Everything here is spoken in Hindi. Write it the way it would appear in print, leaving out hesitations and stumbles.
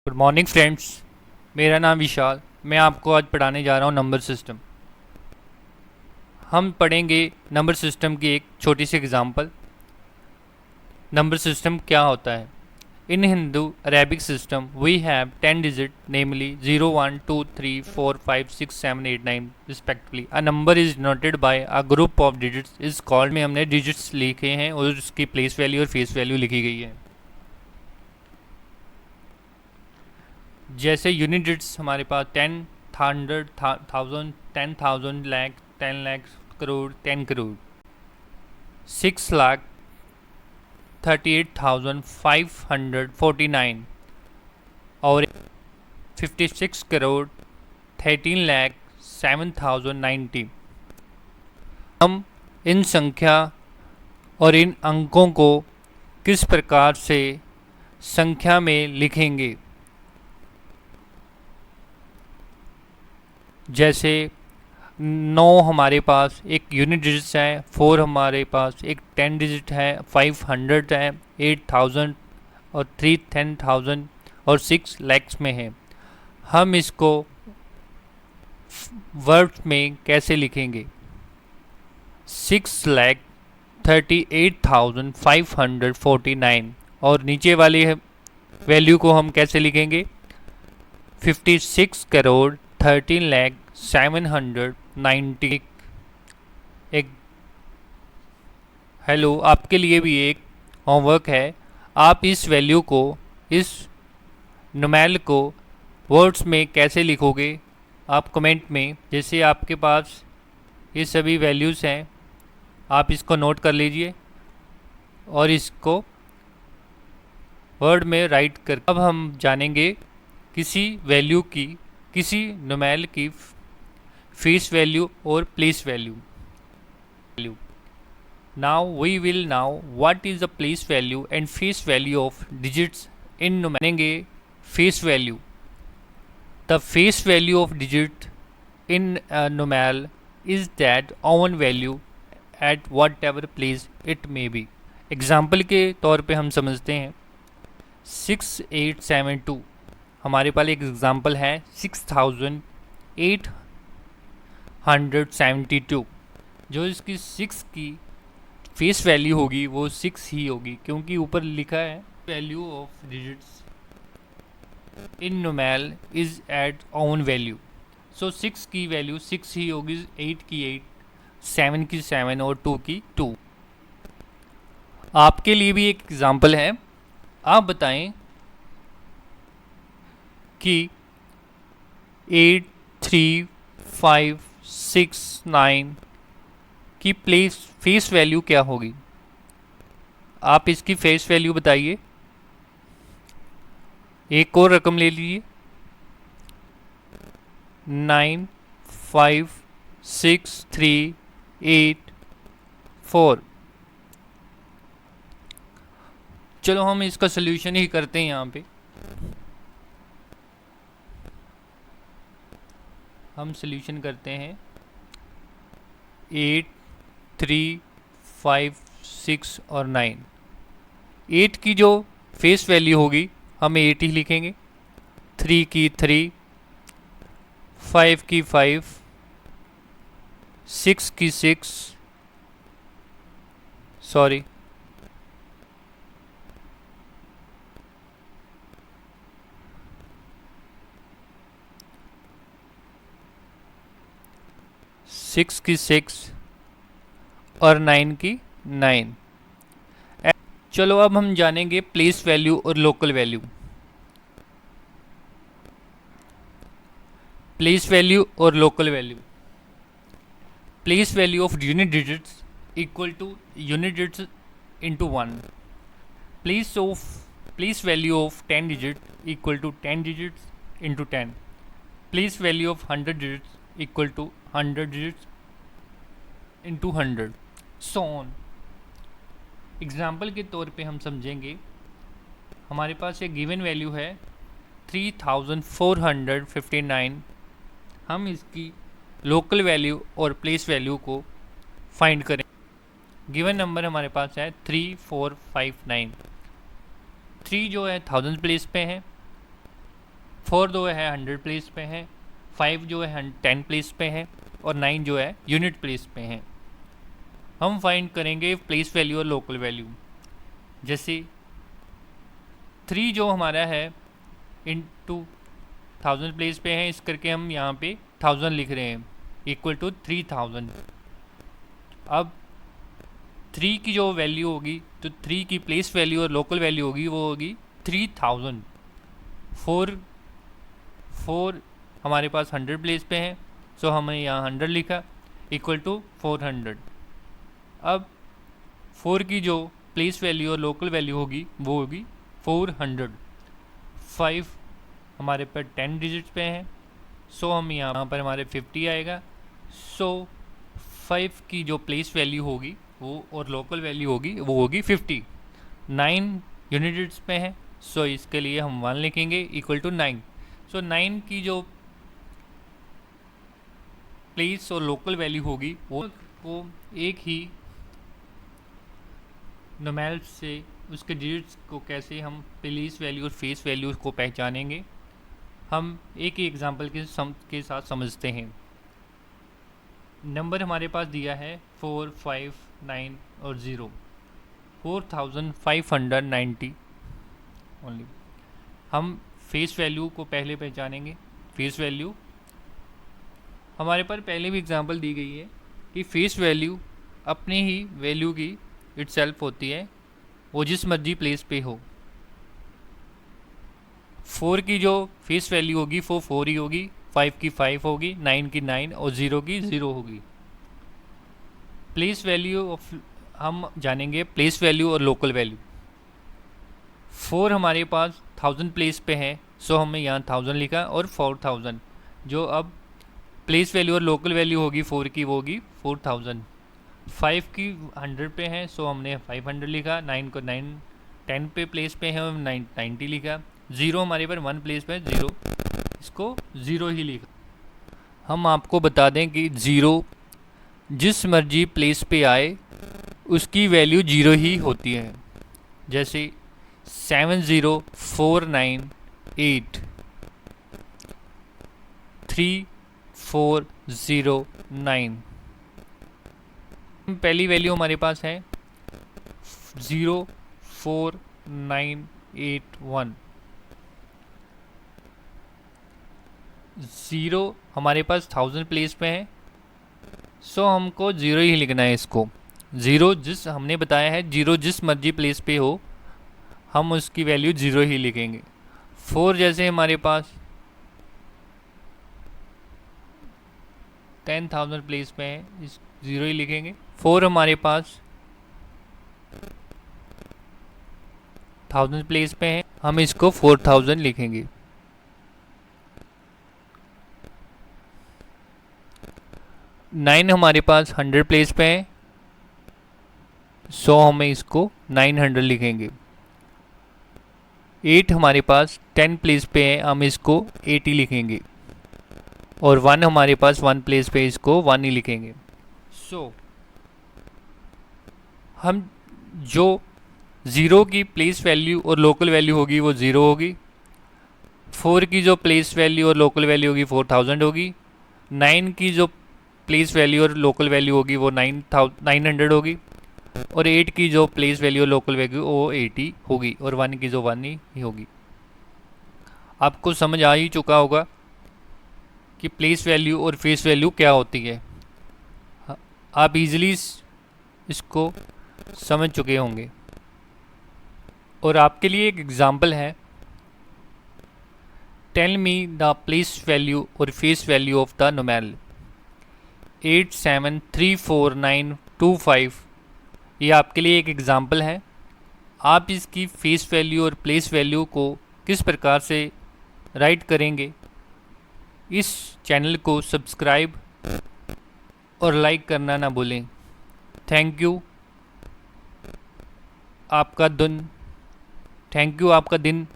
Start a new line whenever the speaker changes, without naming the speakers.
Good morning friends. मेरा नाम विशाल। मैं आपको आज पढ़ाने जा रहा हूँ नंबर सिस्टम। हम पढ़ेंगे नंबर सिस्टम की एक छोटी सी एग्जांपल। नंबर सिस्टम क्या होता है? In Hindu Arabic system we have 10 digit namely 0 1 2 3 4 5 6 7 8 9 respectively. A number is noted bye a group of digits is called. में हमने डिजिट्स लिखे हैं और उसकी प्लेस वैल्यू और फेस वैल्यू लिखी गई है। जैसे यूनिट डिजिट्स हमारे पास 10, 100, 1000, 10,000, लाख, 10 लाख, करोड़, 10 करोड़, 6,38,549 और 56 करोड़ 13 लाख 7,090। हम इन संख्या और इन अंकों को किस प्रकार से संख्या में लिखेंगे? जैसे 9 हमारे पास एक यूनिट डिजिट है, 4 हमारे पास एक 10 डिजिट है, 500 है, 8,000 और 3 10,000 और 6 लैक्स में है। हम इसको वर्ड्स में कैसे लिखेंगे? 6,38,549 और नीचे वाली वैल्यू को हम कैसे लिखेंगे? 56 करोड़ 13 लाख 790। एक हेलो, आपके लिए भी एक होमवर्क है। आप इस वैल्यू को, इस नुमेल को वर्ड्स में कैसे लिखोगे? आप कमेंट में, जैसे आपके पास ये सभी वैल्यूज़ हैं, आप इसको नोट कर लीजिए और इसको वर्ड में राइट कर। अब हम जानेंगे किसी वैल्यू की, किसी नुमेल की फेस वैल्यू और place value. Now we will now what is the place value and face value of digits in नुमेलेंगे face value. The face value of digit in numeral is that own value at whatever place it may be. Example के तौर पे हम समझते हैं 6872 हमारे पास एक एग्जाम्पल है। 6,872 जो इसकी 6 की फेस वैल्यू होगी वो 6 ही होगी, क्योंकि ऊपर लिखा है value of digits in numeral is at own value. So 6 की वैल्यू 6 ही होगी, 8 की 8, 7 की 7 और 2 की 2। आपके लिए भी एक एग्जाम्पल है। आप बताएं कि 8 3 5 6 9 की फेस वैल्यू क्या होगी? आप इसकी फेस वैल्यू बताइए। एक और रकम ले लीजिए, 9 5 6 3 8 4। चलो हम इसका सोल्यूशन ही करते हैं। यहाँ पे हम सोल्यूशन करते हैं 8 3 5 6 और 9। 8 की जो फेस वैल्यू होगी हम 8 ही लिखेंगे, 3 की 3, 5 की 5, 6 की 6, सॉरी 6 की 6 और 9 की 9। चलो अब हम जानेंगे प्लेस वैल्यू और लोकल वैल्यू। प्लेस वैल्यू और local value. Place value of unit digits equal to unit digits into 1। Place value of 10 digit equal to 10 digits into 10। Place value of 100 digits equal to 100 digits into 100, so on. Example के तौर पे हम समझेंगे, हमारे पास एक गिवन वैल्यू है 3,459। हम इसकी लोकल वैल्यू और प्लेस वैल्यू को फाइंड करें। गिवन नंबर हमारे पास है 3459। 3 जो है 1000 प्लेस पे है, 4 जो है 100 प्लेस पे है, 5 जो है 10 प्लेस पे है और 9 जो है यूनिट प्लेस पे है। हम फाइंड करेंगे प्लेस वैल्यू और लोकल वैल्यू। जैसे 3 जो हमारा है इनटू 1000 प्लेस पे है, इस करके हम यहाँ पे 1000 लिख रहे हैं इक्वल टू 3000। अब 3 की जो वैल्यू होगी तो 3 की प्लेस वैल्यू और लोकल वैल्यू होगी वो होगी 3000। 4 हमारे पास 100 प्लेस पे है, सो हमने यहाँ 100 लिखा इक्वल टू 400। अब 4 की जो प्लेस वैल्यू और लोकल वैल्यू होगी वो होगी 400। 5 हमारे पर 10 डिजिट्स पे है, सो हम यहाँ पर हमारे 50 आएगा। सो 5 की जो प्लेस वैल्यू होगी वो और लोकल वैल्यू होगी वो होगी 50। 9 यूनिट्स पे है, सो इसके लिए हम 1 लिखेंगे इक्वल टू 9। सो 9 की जो प्लेस और लोकल वैल्यू होगी वो एक ही नुमेरल से उसके डिजिट्स को कैसे हम प्लेस वैल्यू और फेस वैल्यू को पहचानेंगे, हम एक ही एग्जांपल के साथ समझते हैं। नंबर हमारे पास दिया है 4, 5, 9 और 0, 4590 ओनली। हम फेस वैल्यू को पहले पहचानेंगे। फेस वैल्यू हमारे पर पहले भी एग्जांपल दी गई है कि फेस वैल्यू अपनी ही वैल्यू की इटसेल्फ होती है, वो जिस मर्जी प्लेस पे हो। 4 की जो फेस वैल्यू होगी वो 4 ही होगी, 5 की 5 होगी, 9 की 9 और 0 की 0 होगी। प्लेस वैल्यू ऑफ हम जानेंगे प्लेस वैल्यू और लोकल वैल्यू। 4 हमारे पास 1000 प्लेस पे है, सो हमने यहाँ 1000 लिखा और 4000 जो अब प्लेस वैल्यू और लोकल वैल्यू होगी 4 की वो होगी 4000। 5 की 100 पे है, सो हमने 500 लिखा। 9 को 10 पे प्लेस पे है, 90 लिखा। 0 हमारे पर 1 प्लेस पे है, 0 इसको 0 ही लिखा। हम आपको बता दें कि 0 जिस मर्जी प्लेस पे आए उसकी वैल्यू 0 ही होती है। जैसे 70498 3409, पहली वैल्यू हमारे पास है 04981। 0 हमारे पास 1000 प्लेस पे है, सो हमको 0 ही लिखना है इसको। 0 जिस हमने बताया है 0 जिस मर्जी प्लेस पे हो हम उसकी वैल्यू 0 ही लिखेंगे। 4 जैसे हमारे पास 10,000 प्लेस पे है, इस 0 ही लिखेंगे। 4 हमारे पास 1000 प्लेस पे है, हम इसको 4000 लिखेंगे। 9 हमारे पास 100 प्लेस पे है, सो हमें इसको 900 लिखेंगे। 8 हमारे पास 10 प्लेस पे है, हम इसको 80 लिखेंगे। और 1 हमारे पास 1 प्लेस पे इसको 1 ही लिखेंगे। सो हम जो 0 की प्लेस वैल्यू और लोकल वैल्यू होगी वो 0 होगी। 4 की जो प्लेस वैल्यू और लोकल वैल्यू होगी 4000 होगी। 9 की जो प्लेस वैल्यू और लोकल वैल्यू होगी वो 900 होगी। और 8 की जो प्लेस वैल्यू और लोकल वैल्यू वो 80 होगी। और 1 की जो 1 ही होगी। आपको समझ आ ही चुका होगा कि प्लेस वैल्यू और फेस वैल्यू क्या होती है। आप इजीली इसको समझ चुके होंगे। और आपके लिए एक एग्जांपल है, tell me the place value और face value of the numeral 87344925। ये आपके लिए एक एग्जांपल है। आप इसकी फेस वैल्यू और प्लेस वैल्यू को किस प्रकार से राइट करेंगे, इस चैनल को सब्सक्राइब और लाइक करना ना भूलें। थैंक यू आपका दिन